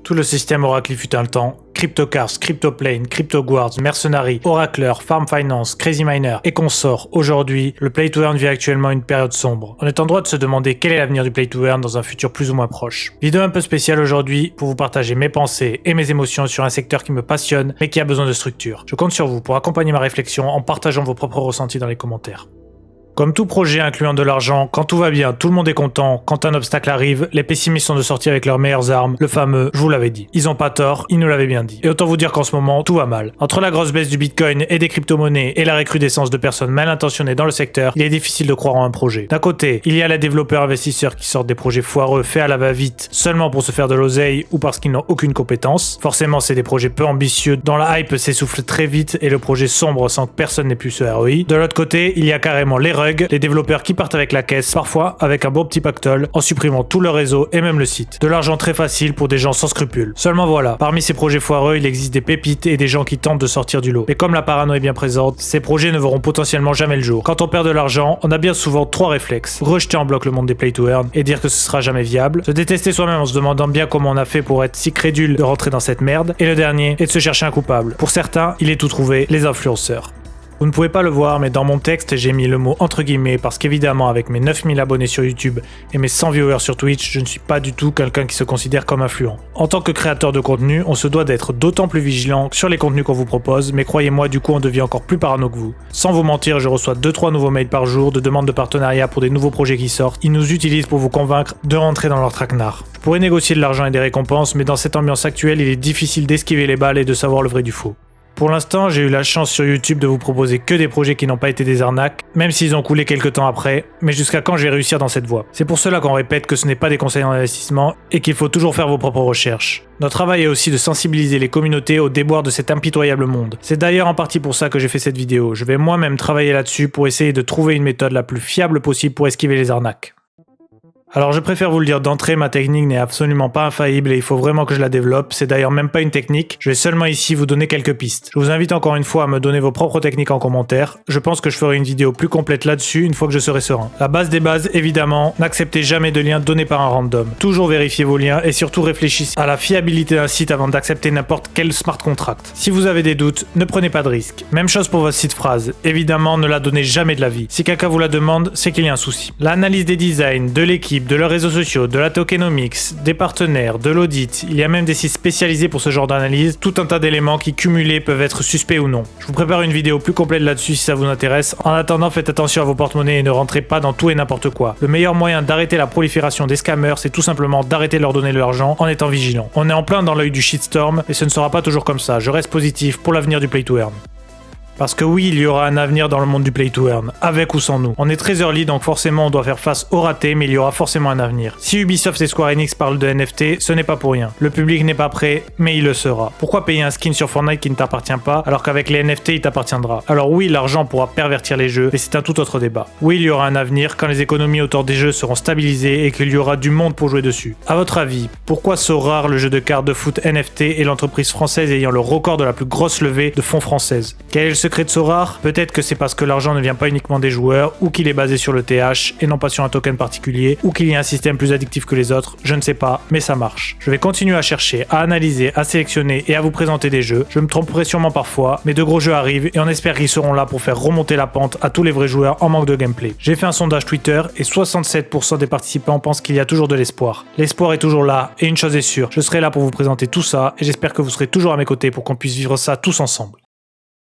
Tout le système Oracle fut un temps. CryptoCars, CryptoPlane, CryptoGuards, Mercenary, Oracler, Farm Finance, Crazy Miner et consorts. Aujourd'hui, le Play to Earn vit actuellement une période sombre. On est en droit de se demander quel est l'avenir du Play to Earn dans un futur plus ou moins proche. Vidéo un peu spéciale aujourd'hui pour vous partager mes pensées et mes émotions sur un secteur qui me passionne mais qui a besoin de structure. Je compte sur vous pour accompagner ma réflexion en partageant vos propres ressentis dans les commentaires. Comme tout projet incluant de l'argent, quand tout va bien, tout le monde est content. Quand un obstacle arrive, les pessimistes sont de sortie avec leurs meilleures armes, le fameux « je vous l'avais dit ». Ils ont pas tort, ils nous l'avaient bien dit. Et autant vous dire qu'en ce moment, tout va mal. Entre la grosse baisse du Bitcoin et des crypto-monnaies et la recrudescence de personnes mal intentionnées dans le secteur, il est difficile de croire en un projet. D'un côté, il y a les développeurs investisseurs qui sortent des projets foireux faits à la va-vite seulement pour se faire de l'oseille ou parce qu'ils n'ont aucune compétence. Forcément, c'est des projets peu ambitieux dont la hype s'essouffle très vite et le projet sombre sans que personne n'ait pu se ROI. De l'autre côté, il y a carrément les les développeurs qui partent avec la caisse, parfois avec un bon petit pactole, en supprimant tout leur réseau et même le site. De l'argent très facile pour des gens sans scrupules. Seulement voilà, parmi ces projets foireux, il existe des pépites et des gens qui tentent de sortir du lot. Et comme la parano est bien présente, ces projets ne verront potentiellement jamais le jour. Quand on perd de l'argent, on a bien souvent trois réflexes. Rejeter en bloc le monde des Play to Earn et dire que ce sera jamais viable. Se détester soi-même en se demandant bien comment on a fait pour être si crédule de rentrer dans cette merde. Et le dernier est de se chercher un coupable. Pour certains, il est tout trouvé, les influenceurs. Vous ne pouvez pas le voir, mais dans mon texte, j'ai mis le mot entre guillemets parce qu'évidemment, avec mes 9000 abonnés sur YouTube et mes 100 viewers sur Twitch, je ne suis pas du tout quelqu'un qui se considère comme influent. En tant que créateur de contenu, on se doit d'être d'autant plus vigilant sur les contenus qu'on vous propose, mais croyez-moi, du coup, on devient encore plus parano que vous. Sans vous mentir, je reçois 2-3 nouveaux mails par jour de demandes de partenariat pour des nouveaux projets qui sortent. Ils nous utilisent pour vous convaincre de rentrer dans leur traquenard. Je pourrais négocier de l'argent et des récompenses, mais dans cette ambiance actuelle, il est difficile d'esquiver les balles et de savoir le vrai du faux. Pour l'instant, j'ai eu la chance sur YouTube de vous proposer que des projets qui n'ont pas été des arnaques, même s'ils ont coulé quelques temps après, mais jusqu'à quand je vais réussir dans cette voie? C'est pour cela qu'on répète que ce n'est pas des conseils en investissement et qu'il faut toujours faire vos propres recherches. Notre travail est aussi de sensibiliser les communautés aux déboires de cet impitoyable monde. C'est d'ailleurs en partie pour ça que j'ai fait cette vidéo. Je vais moi-même travailler là-dessus pour essayer de trouver une méthode la plus fiable possible pour esquiver les arnaques. Alors je préfère vous le dire d'entrée, ma technique n'est absolument pas infaillible et il faut vraiment que je la développe, c'est d'ailleurs même pas une technique, je vais seulement ici vous donner quelques pistes. Je vous invite encore une fois à me donner vos propres techniques en commentaire, je pense que je ferai une vidéo plus complète là-dessus une fois que je serai serein. La base des bases, évidemment, n'acceptez jamais de liens donnés par un random. Toujours vérifiez vos liens et surtout réfléchissez à la fiabilité d'un site avant d'accepter n'importe quel smart contract. Si vous avez des doutes, ne prenez pas de risques. Même chose pour votre site phrase, évidemment ne la donnez jamais de la vie. Si quelqu'un vous la demande, c'est qu'il y a un souci. L'analyse des designs, de l'équipe, de leurs réseaux sociaux, de la tokenomics, des partenaires, de l'audit, il y a même des sites spécialisés pour ce genre d'analyse, tout un tas d'éléments qui cumulés peuvent être suspects ou non. Je vous prépare une vidéo plus complète là-dessus si ça vous intéresse. En attendant, faites attention à vos porte-monnaies et ne rentrez pas dans tout et n'importe quoi. Le meilleur moyen d'arrêter la prolifération des scammers, c'est tout simplement d'arrêter de leur donner de l'argent en étant vigilant. On est en plein dans l'œil du shitstorm et ce ne sera pas toujours comme ça. Je reste positif pour l'avenir du Play to Earn. Parce que oui, il y aura un avenir dans le monde du Play to Earn, avec ou sans nous. On est très early, donc forcément on doit faire face au raté, mais il y aura forcément un avenir. Si Ubisoft et Square Enix parlent de NFT, ce n'est pas pour rien. Le public n'est pas prêt, mais il le sera. Pourquoi payer un skin sur Fortnite qui ne t'appartient pas, alors qu'avec les NFT il t'appartiendra? Alors oui, l'argent pourra pervertir les jeux, mais c'est un tout autre débat. Oui, il y aura un avenir quand les économies autour des jeux seront stabilisées et qu'il y aura du monde pour jouer dessus. À votre avis, pourquoi Sorare, le jeu de cartes de foot NFT, est l'entreprise française ayant le record de la plus grosse levée de fonds française? Quel est le secret de Sorare? Peut-être que c'est parce que l'argent ne vient pas uniquement des joueurs, ou qu'il est basé sur le TH et non pas sur un token particulier, ou qu'il y a un système plus addictif que les autres, je ne sais pas, mais ça marche. Je vais continuer à chercher, à analyser, à sélectionner et à vous présenter des jeux. Je me tromperai sûrement parfois, mais de gros jeux arrivent et on espère qu'ils seront là pour faire remonter la pente à tous les vrais joueurs en manque de gameplay. J'ai fait un sondage Twitter et 67% des participants pensent qu'il y a toujours de l'espoir. L'espoir est toujours là et une chose est sûre, je serai là pour vous présenter tout ça et j'espère que vous serez toujours à mes côtés pour qu'on puisse vivre ça tous ensemble.